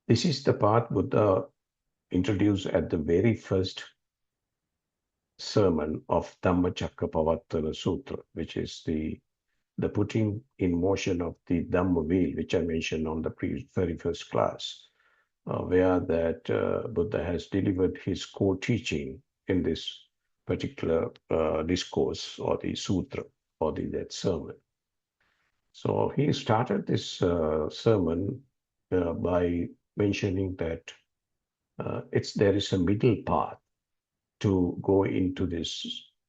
This is the path Buddha introduced at the very first sermon of Dhammacakkappavattana Sutra, which is the putting in motion of the Dhamma wheel, which I mentioned on the very first class, where that Buddha has delivered his core teaching in this particular discourse or the sutra or that sermon. So he started this sermon by mentioning that there is a middle path to go into this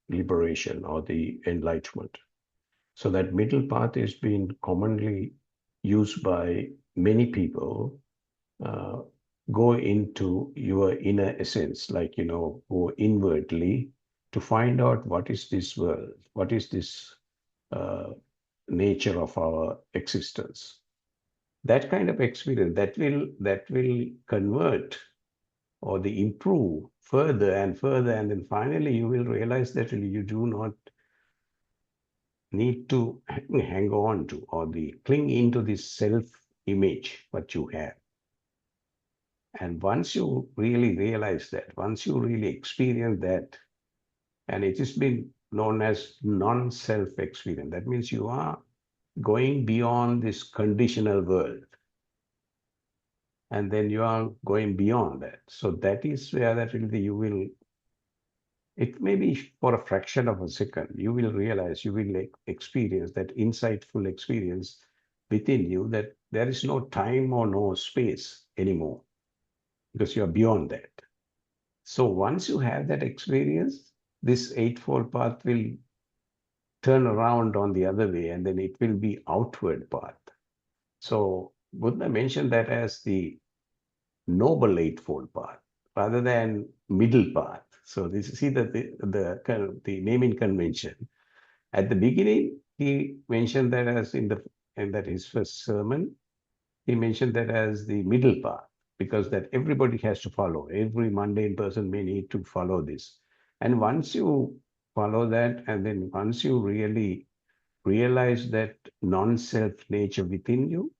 liberation or the enlightenment. So that middle path is being commonly used by many people. uh, go into your inner essence, like, go inwardly to find out what is this world, what is this uh, nature of our existence. That kind of experience that will convert or the improve further and further, and then finally you will realize that really you do not need to hang on to or the cling into this self image what you have. And once you really realize that, once you really experience that, and it has been known as non-self experience, that means you are going beyond this conditional world, and then you are going beyond that. So that is where that really you will, it may be for a fraction of a second, you will realize, you will experience that insightful experience within you that there is no time or no space anymore because you are beyond that. So once you have that experience, this Eightfold Path will turn around on the other way, and then it will be outward path. So Buddha mentioned that as the Noble Eightfold Path rather than middle path. So this see that the kind of the naming convention. At the beginning, he mentioned that as in that his first sermon, he mentioned that as the middle path, because that everybody has to follow. Every mundane person may need to follow this. And once you follow that, and then once you really realize that non-self nature within you,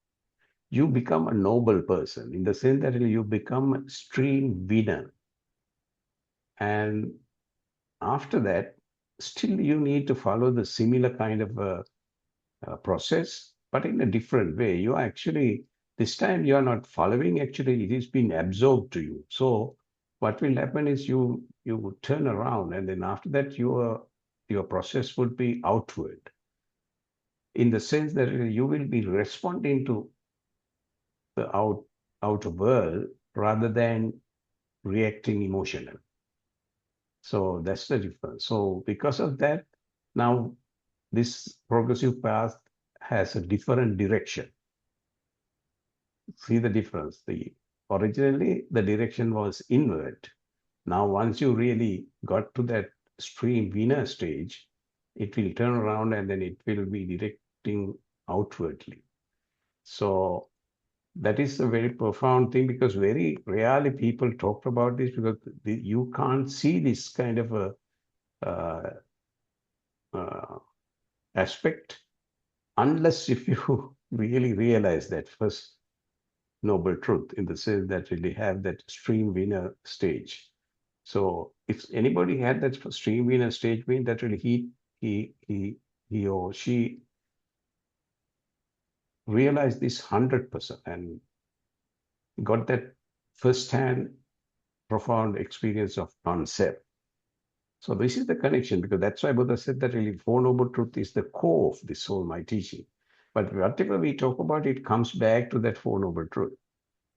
you become a noble person in the sense that you become a stream winner. And after that, still you need to follow the similar kind of a process, but in a different way. You are actually, this time you are not following, actually, it is being absorbed to you. So what will happen is you turn around, and then after that, your process would be outward, in the sense that you will be responding to the outer world rather than reacting emotionally. So that's the difference. So because of that, now this progressive path has a different direction. See the difference. Originally the direction was inward. Now once you really got to that stream winner stage, it will turn around and then it will be directing outwardly. So that is a very profound thing, because very rarely people talk about this, because you can't see this kind of a uh, uh, aspect unless if you really realize that first noble truth, in the sense that really have that stream winner stage. So if anybody had that stream winner stage, mean that really he or she realized this 100% and got that first-hand profound experience of non-self. So this is the connection, because that's why Buddha said that really Four Noble Truth is the core of this whole my teaching. But whatever we talk about, it comes back to that Four Noble Truth.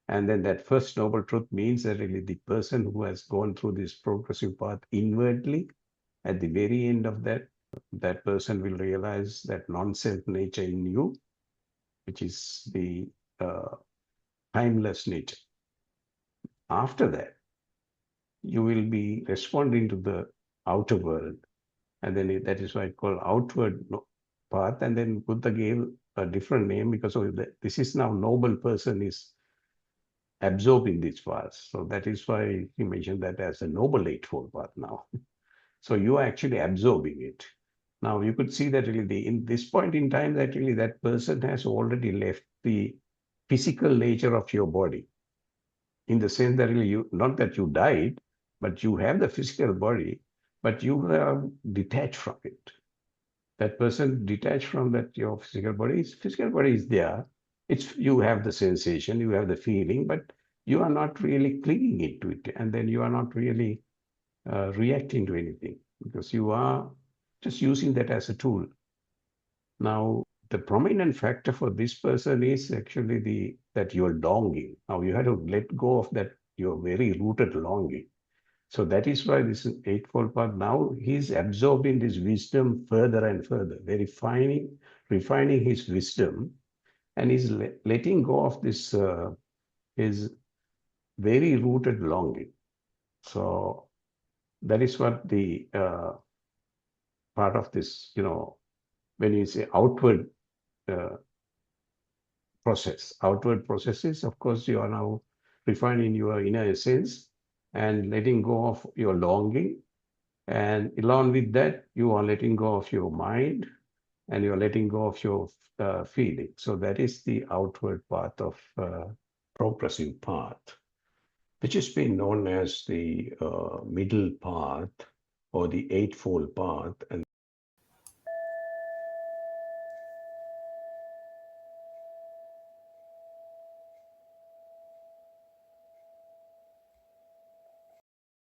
And then that first noble truth means that really the person who has gone through this progressive path inwardly, at the very end of that, that person will realize that non-self nature in you, which is the timeless nature. After that, you will be responding to the outer world. And then that is why it's called outward path. And then Buddha gave a different name, because this is now noble person is absorbing this path. So that is why he mentioned that as a noble eightfold path now. So you are actually absorbing it. Now you could see that really in this point in time, that really that person has already left the physical nature of your body. in the sense that really you, not that you died, but you have the physical body, but you are detached from it. That person detached from that your physical body is there. It's you have the sensation, you have the feeling, but you are not really clinging into it, and then you are not really reacting to anything because you are just using that as a tool. Now, the prominent factor for this person is actually the that you're longing. Now you have to let go of that your very rooted longing. So that is why this eightfold path. Now he's absorbing this wisdom further and further, refining his wisdom, and he's letting go of this his very rooted longing. So that is what the part of this, when you say outward uh, outward processes, of course, you are now refining your inner essence and letting go of your longing. And along with that, you are letting go of your mind and you're letting go of your feeling. So that is the outward path of progressive path, which has been known as the middle path or the eightfold path. And